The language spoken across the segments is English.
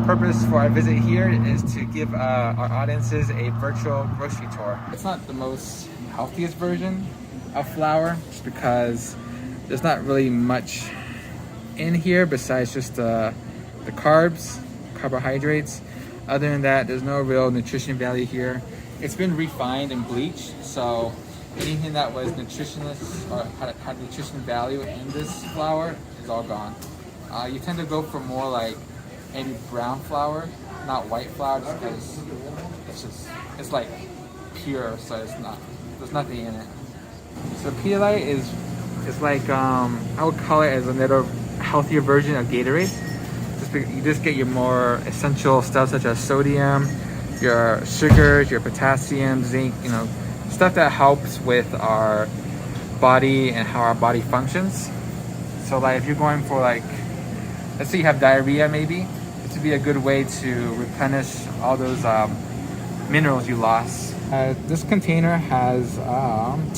purpose for our visit here is to give our audiences a virtual grocery tour. It's not the most healthiest version of flour, just because there's not really much in here besides just the carbs, carbohydrates. Other than that, there's no real nutrition value here. It's been refined and bleached, so anything that was nutritionless or had nutrition value in this flour is all gone. You tend to go for more like maybe brown flour, not white flour, just because it's like pure, so there's nothing in it. So Pedialyte is like I would call it as a little healthier version of Gatorade. You just get your more essential stuff such as sodium, your sugars, your potassium, zinc, stuff that helps with our body and how our body functions. So like if you're going for like, let's say you have diarrhea maybe, this would be a good way to replenish all those minerals you lost. This container has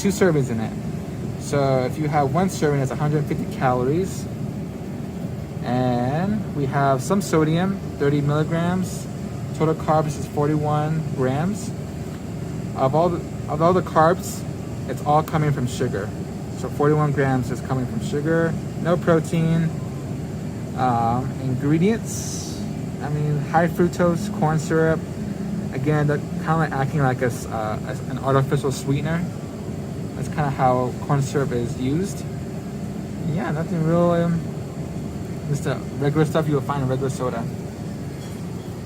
2 servings in it. So if you have 1 serving, it's 150 calories. And we have some sodium, 30 milligrams. Total carbs is 41 grams. Of all the carbs, it's all coming from sugar. So 41 grams is coming from sugar. No protein. Ingredients, high fructose corn syrup. Again, that kind of acting like an artificial sweetener. That's kind of how corn syrup is used. Yeah, nothing real. Just the regular stuff you will find in regular soda.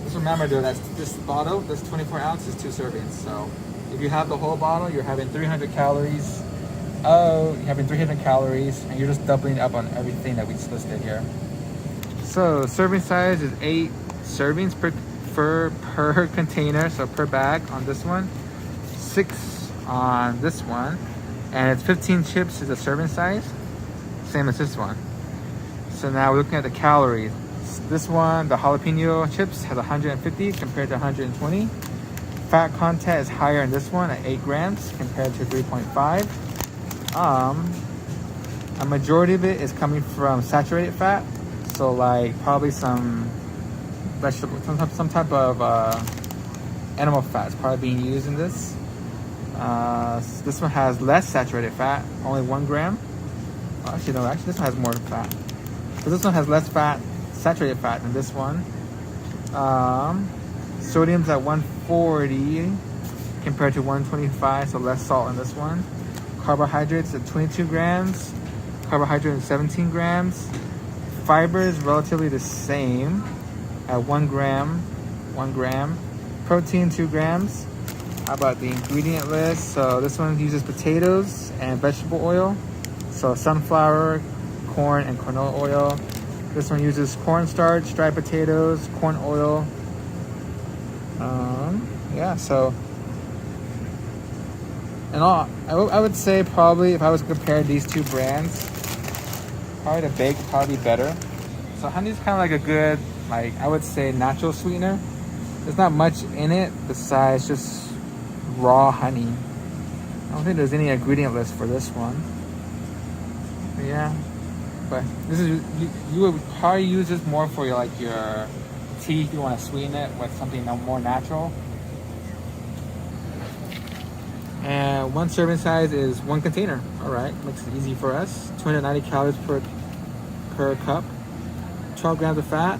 Just remember though, that this bottle, this 24 ounces, 2 servings. So if you have the whole bottle, you're having 300 calories. Oh, you're having 300 calories, and you're just doubling up on everything that we just listed here. So serving size is 8 servings per container, so per bag on this one, 6 on this one, and it's 15 chips is the serving size, same as this one. So now we're looking at the calories. This one, the jalapeno chips, has 150 compared to 120. Fat content is higher in this one at 8 grams compared to 3.5. A majority of it is coming from saturated fat. So like probably some vegetable, some type of animal fat is probably being used in this. This one has less saturated fat, only 1 gram. Actually this one has more fat. So this one has less fat, saturated fat than this one. Sodium's at 140 compared to 125, so less salt in this one. Carbohydrates at 22 grams. Carbohydrate at 17 grams. Fiber is relatively the same at 1 gram. Protein 2 grams. How about the ingredient list? So this one uses potatoes and vegetable oil. So sunflower, corn, and canola oil. This one uses cornstarch, dried potatoes, corn oil. So and all, I would say probably if I was to compare these 2 brands, probably the baked would probably be better. So honey's kind of like a good, I would say, natural sweetener. There's not much in it besides just raw honey. I don't think there's any ingredient list for this one. But yeah, but this is you would probably use this more for your tea if you want to sweeten it with something more natural. And 1 serving size is 1 container. All right, makes it easy for us. 290 calories per cup. 12 grams of fat.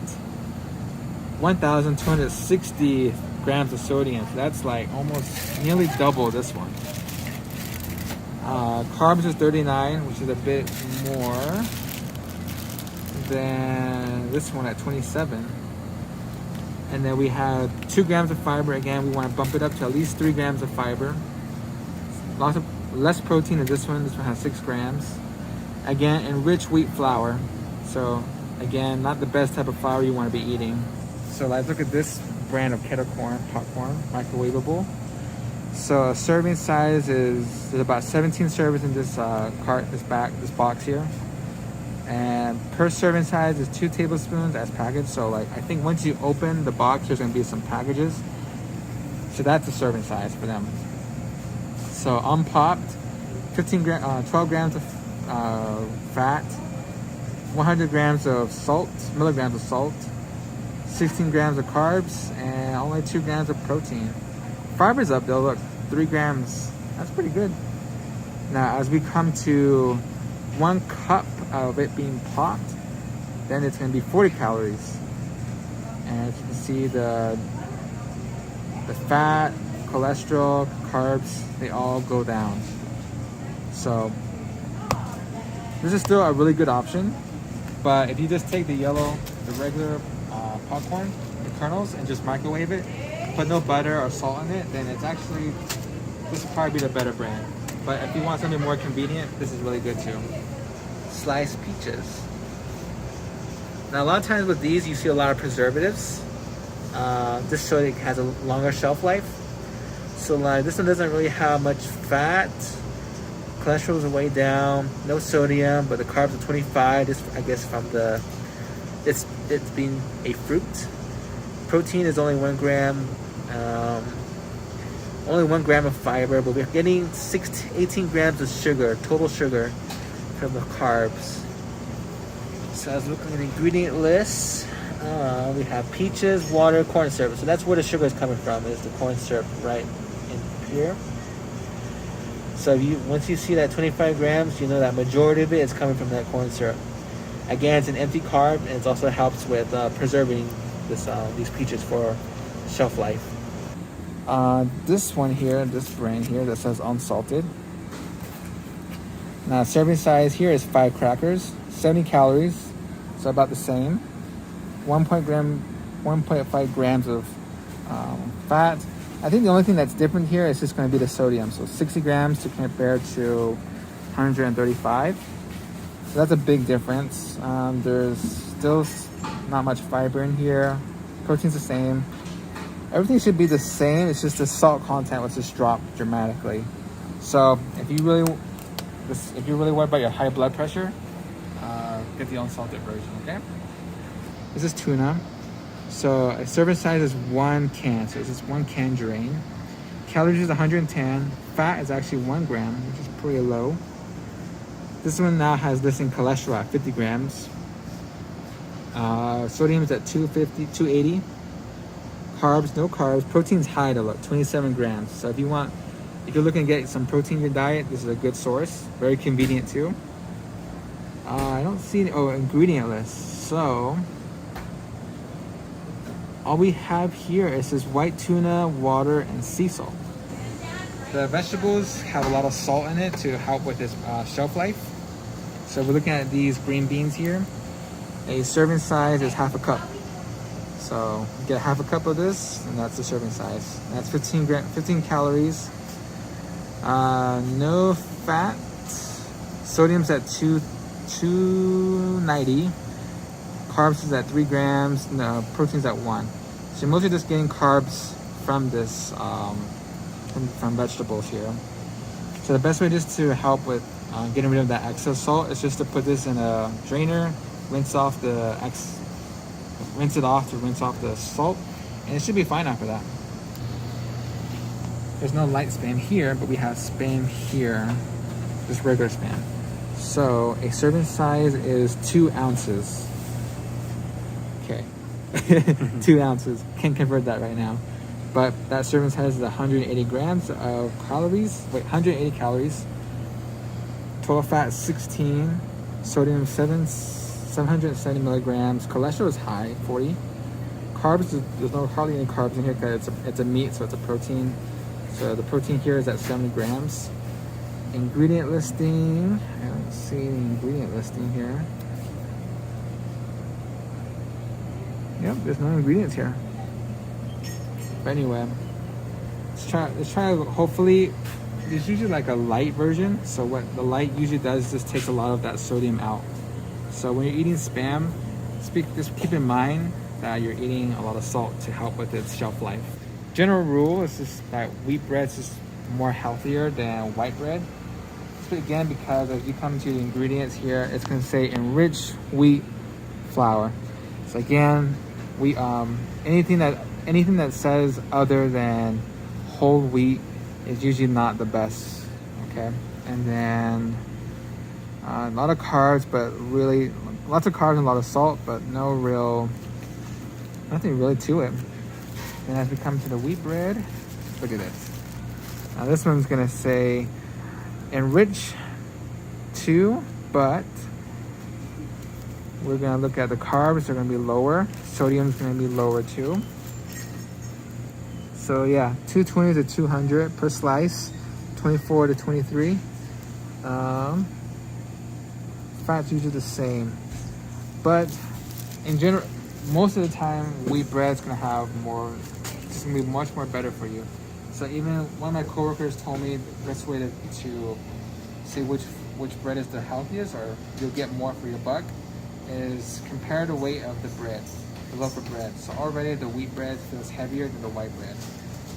1,260 grams of sodium. So that's like almost nearly double this one. Carbs is 39, which is a bit more than this one at 27. And then we have 2 grams of fiber. Again, we want to bump it up to at least 3 grams of fiber. Less protein in this one. This one has 6 grams. Again, enriched wheat flour. So again, not the best type of flour you want to be eating. So let's look at this brand of kettle corn, popcorn, microwavable. So serving size there's about 17 servings in this this box here. And per serving size is 2 tablespoons as packaged. So I think once you open the box, there's gonna be some packages. So that's the serving size for them. So unpopped, 12 grams of fat, 100 grams of salt, milligrams of salt, 16 grams of carbs and only 2 grams of protein. Fiber's up though, look, 3 grams. That's pretty good. Now, as we come to 1 cup of it being popped, then it's going to be 40 calories. And as you can see, the fat, cholesterol, carbs, they all go down. So this is still a really good option. But if you just take the regular popcorn, the kernels, and just microwave it, put no butter or salt in it, then it's actually, this will probably be the better brand. But if you want something more convenient, this is really good too. Sliced peaches. Now a lot of times with these, you see a lot of preservatives, just so it has a longer shelf life. So like this one doesn't really have much fat. Cholesterol is way down, no sodium, but the carbs are 25. Just I guess from the it's being a fruit. Protein is only 1 gram. Only 1 gram of fiber, but we're getting 18 grams of sugar, total sugar, from the carbs. So as looking at the ingredient list, we have peaches, water, corn syrup. So that's where the sugar is coming from, is the corn syrup right in here. So once you see that 25 grams, you know that majority of it is coming from that corn syrup. Again, it's an empty carb, and it also helps with preserving these peaches for shelf life. This one here, this brand here that says unsalted. Now serving size here is 5 crackers, 70 calories, so about the same. 1.5 grams of fat. I think the only thing that's different here is just going to be the sodium. So 60 grams to compare to 135. So that's a big difference. There's still not much fiber in here. Protein's the same. Everything should be the same. It's just the salt content was just dropped dramatically. So if you really worry about your high blood pressure, get the unsalted version. Okay. This is tuna. So a serving size is 1 can. So it's just 1 can drain. Calories is 110. Fat is actually 1 gram, which is pretty low. This one now has listing cholesterol at 50 grams. Sodium is at 280. Carbs, no carbs. Protein's high though, look, 27 grams. So if you're looking to get some protein in your diet, this is a good source. Very convenient too. I don't see any, ingredient list. So all we have here is this white tuna, water, and sea salt. The vegetables have a lot of salt in it to help with this shelf life. So we're looking at these green beans here. A serving size is half a cup. So you get half a cup of this, and that's the serving size. That's 15 calories. No fat. Sodium's at 290. Carbs is at 3 grams. No, protein's at 1. So you're mostly just getting carbs from this, from vegetables here. So the best way just to help with getting rid of that excess salt is just to put this in a drainer, rinse it off to rinse off the salt, and it should be fine after that. There's no light Spam here, but we have Spam here, just regular Spam. So a serving size is 2 ounces. Okay, 2 ounces. Can't convert that right now, but that serving size is 180 grams of calories. 180 calories. Total fat 16. Sodium 770 milligrams. Cholesterol is high, 40. Carbs, there's hardly any carbs in here because it's a meat, so it's a protein. So the protein here is at 70 grams. Ingredient listing, I don't see any ingredient listing here. Yep, there's no ingredients here. But anyway, let's try hopefully, there's usually like a light version. So what the light usually does is just takes a lot of that sodium out. So when you're eating Spam, just keep in mind that you're eating a lot of salt to help with its shelf life. General rule is just that wheat bread is just more healthier than white bread. But again, because as you come to the ingredients here, it's going to say enriched wheat flour. So again, anything that says other than whole wheat is usually not the best. Okay, and then a lot of carbs, but really lots of carbs and a lot of salt, but no real Nothing really to it. And as we come to the wheat bread, look at this. Now this one's gonna say enrich too, but we're gonna look at the carbs. They're gonna be lower. Sodium's gonna be lower too. So yeah, 220 to 200 per slice, 24 to 23. Fat's usually the same, but in general, most of the time, wheat bread's gonna have more. It's gonna be much more better for you. So even one of my coworkers told me the best way to say which bread is the healthiest, or you'll get more for your buck, is compare the weight of the bread, the loaf of bread. So already the wheat bread feels heavier than the white bread.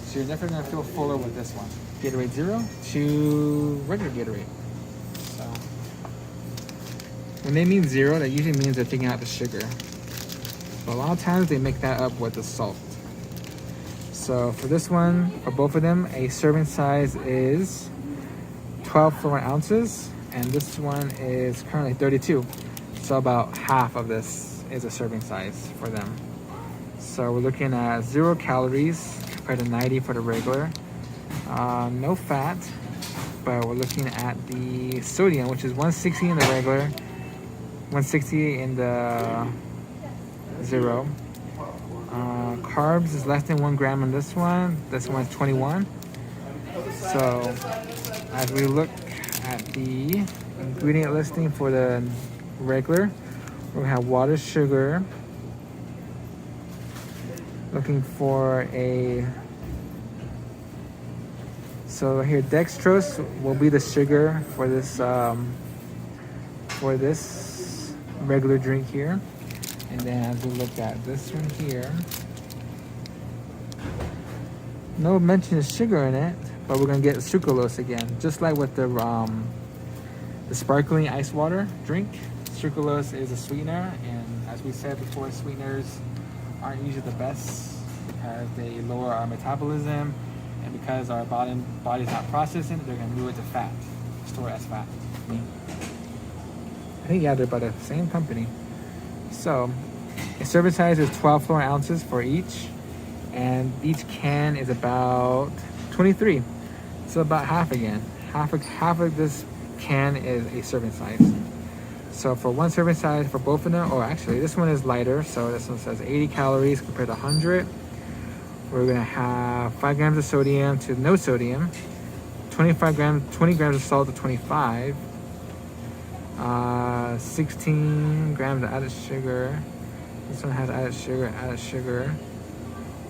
So you're definitely gonna feel fuller with this one. Gatorade Zero to regular Gatorade. So when they mean zero, that usually means they're taking out the sugar. But a lot of times they make that up with the salt. So for this one, for both of them, a serving size is 12 fluid ounces, and this one is currently 32. So about half of this is a serving size for them. So we're looking at 0 calories compared to 90 for the regular. No fat, but we're looking at the sodium, which is 160 in the regular, 160 in the 0. Carbs is less than 1 gram on this one. This one's 21. So as we look at the ingredient listing for the regular, we have water, sugar. Looking for a, so here dextrose will be the sugar for this regular drink here. And then as we look at this one here, no mention of sugar in it, but we're gonna get sucralose again, just like with the sparkling ice water drink. Sucralose is a sweetener, and as we said before, sweeteners aren't usually the best because they lower our metabolism, and because our body's not processing it, they're gonna move it to fat, store it as fat. I think, yeah, they're by the same company. So a serving size is 12 fluid ounces for each, and each can is about 23. So about half again. Half of this can is a serving size. So for one serving size for both of them, or actually this one is lighter, so this one says 80 calories compared to 100. We're gonna have 5 grams of sodium to no sodium, 20 grams of salt to 25, 16 grams of added sugar. This one has added sugar.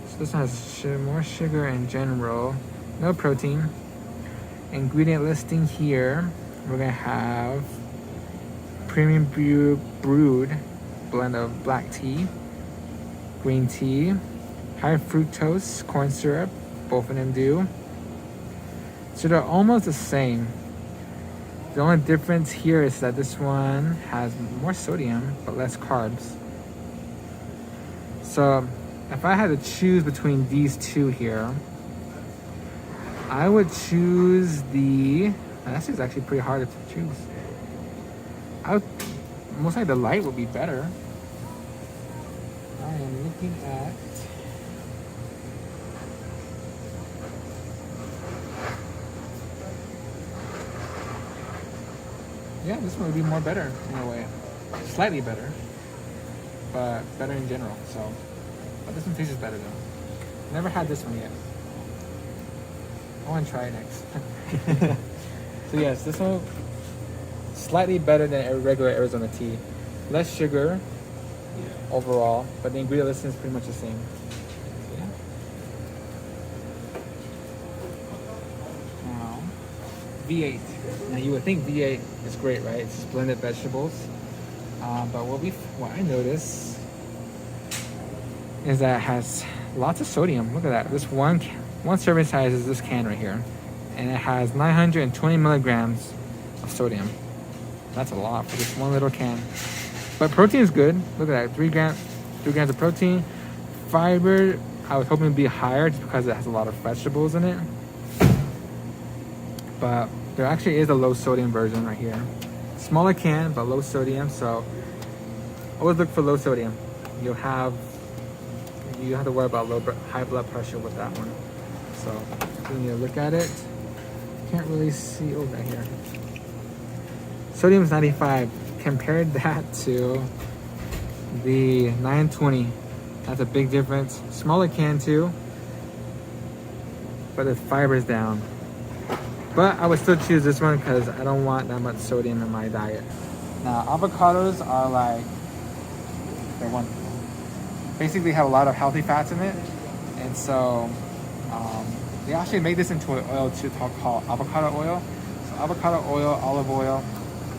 So this one has more sugar in general. No protein. Ingredient listing here, we're gonna have premium brewed blend of black tea, green tea, high fructose corn syrup, both of them do. So they're almost the same. The only difference here is that this one has more sodium but less carbs. So if I had to choose between these two here, I would choose the, this is actually pretty hard to choose. Most likely the light would be better. I am looking at, yeah, this one would be more better in a way. Slightly better, but better in general. So, but this one tastes better though. Never had this one yet. I want to try it next. So yes, this one slightly better than a regular Arizona tea. Less sugar overall, but the ingredient listing is pretty much the same. So, yeah. Now, V8. Now you would think V8 is great, right? It's just blended vegetables. But what I notice is that it has lots of sodium. Look at that. This one serving size is this can right here, and it has 920 milligrams of sodium. That's a lot for this one little can. But protein is good. Look at that, 3 grams of protein. Fiber, I was hoping to be higher just because it has a lot of vegetables in it. But there actually is a low sodium version right here. Smaller can, but low sodium. So always look for low sodium. You'll have you don't have to worry about high blood pressure with that one. So when you look at it, can't really see. Oh, right here. Sodium's 95. Compared that to the 920. That's a big difference. Smaller can too, but the fiber's down. But I would still choose this one because I don't want that much sodium in my diet. Now, avocados are like, they're wonderful. Basically have a lot of healthy fats in it. And so they actually make this into an oil too called avocado oil. So avocado oil, olive oil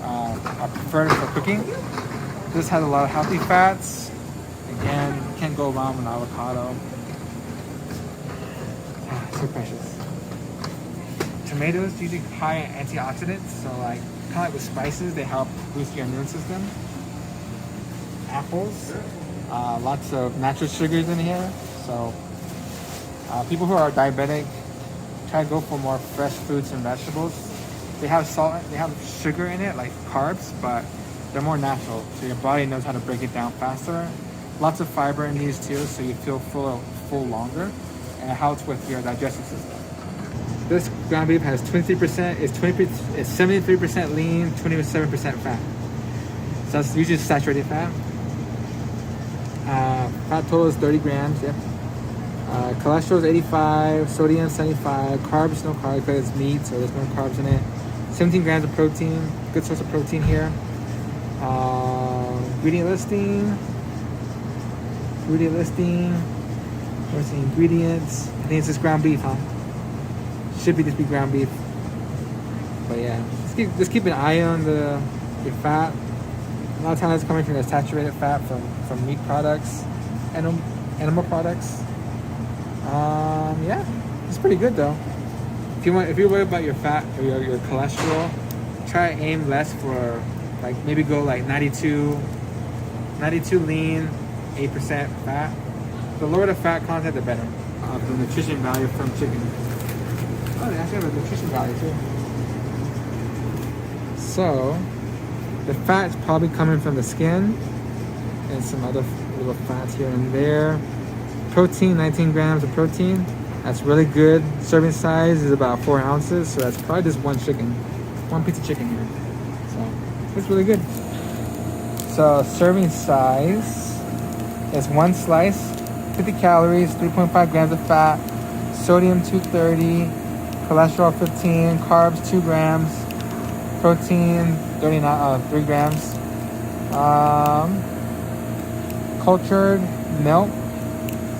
are preferred for cooking. This has a lot of healthy fats. Again, you can't go wrong with avocado. So precious. Tomatoes usually high in antioxidants, so like kind of like with spices, they help boost your immune system. Apples, lots of natural sugars in here. So people who are diabetic try to go for more fresh fruits and vegetables. They have salt, they have sugar in it, like carbs, but they're more natural, so your body knows how to break it down faster. Lots of fiber in these too, so you feel full longer, and it helps with your digestive system. This ground beef has 23%, it's 73% lean, 27% fat. So that's usually saturated fat. Fat total is 30 grams, yep. Cholesterol is 85, sodium 75, carbs, no carbs because it's meat, so there's no carbs in it. 17 grams of protein, good source of protein here. Ingredient listing. Where's the ingredients? I think it's just ground beef, huh? Should be just be ground beef. But yeah, just keep an eye on your fat. A lot of times it's coming from the saturated fat from meat products, animal products. Yeah, it's pretty good though. If you're worried about your fat or your cholesterol, try to aim less for like maybe go like 92 lean, 8% fat. The lower the fat content, the better. The nutrition value from chicken. Oh, they actually have a nutrition value too. So, the fat's probably coming from the skin and some other little fats here and there. Protein, 19 grams of protein. That's really good. Serving size is about 4 ounces, so that's probably just one piece of chicken here. So, it's really good. So, serving size is 1 slice, 50 calories, 3.5 grams of fat, sodium 230, cholesterol 15, carbs 2 grams, protein 3 grams, cultured milk,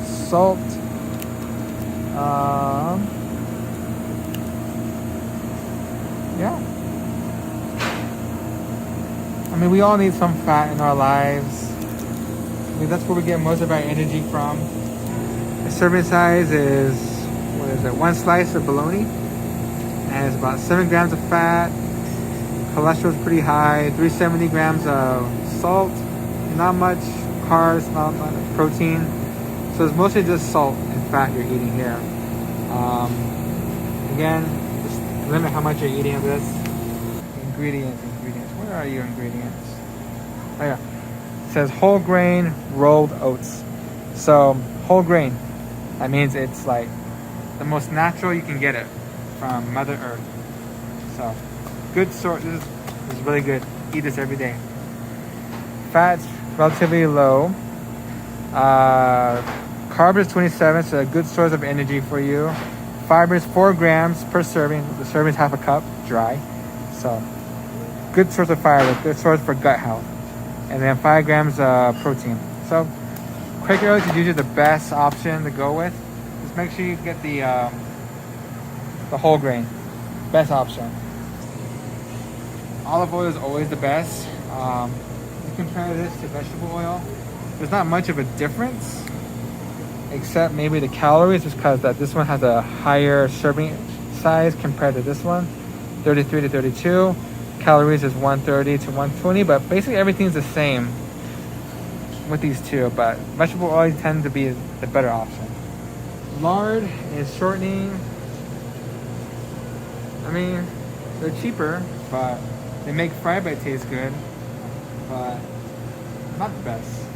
salt, yeah. I mean, we all need some fat in our lives. I mean, that's where we get most of our energy from. The serving size is, 1 slice of bologna, and it's about 7 grams of fat. Cholesterol is pretty high, 370 grams of salt, not much carbs, not much protein. So it's mostly just salt and fat you're eating here. Again, just limit how much you're eating of this. Ingredients. Where are your ingredients? Oh yeah. It says whole grain rolled oats. So whole grain, that means it's like the most natural you can get it from Mother Earth. So good source. This is really good. Eat this every day. Fat's relatively low. Carb is 27, so a good source of energy for you. Fiber is 4 grams per serving. The serving is half a cup, dry. So good source of fiber, good source for gut health. And then 5 grams of protein. So Quaker Oats is usually the best option to go with. Just make sure you get the whole grain. Best option. Olive oil is always the best. You compare this to vegetable oil, there's not much of a difference, except maybe the calories, just because that this one has a higher serving size compared to this one, 33 to 32. Calories is 130 to 120, but basically everything's the same with these two, but vegetable oil tend to be the better option. Lard is shortening. I mean, they're cheaper, but they make fried bread taste good, but not the best.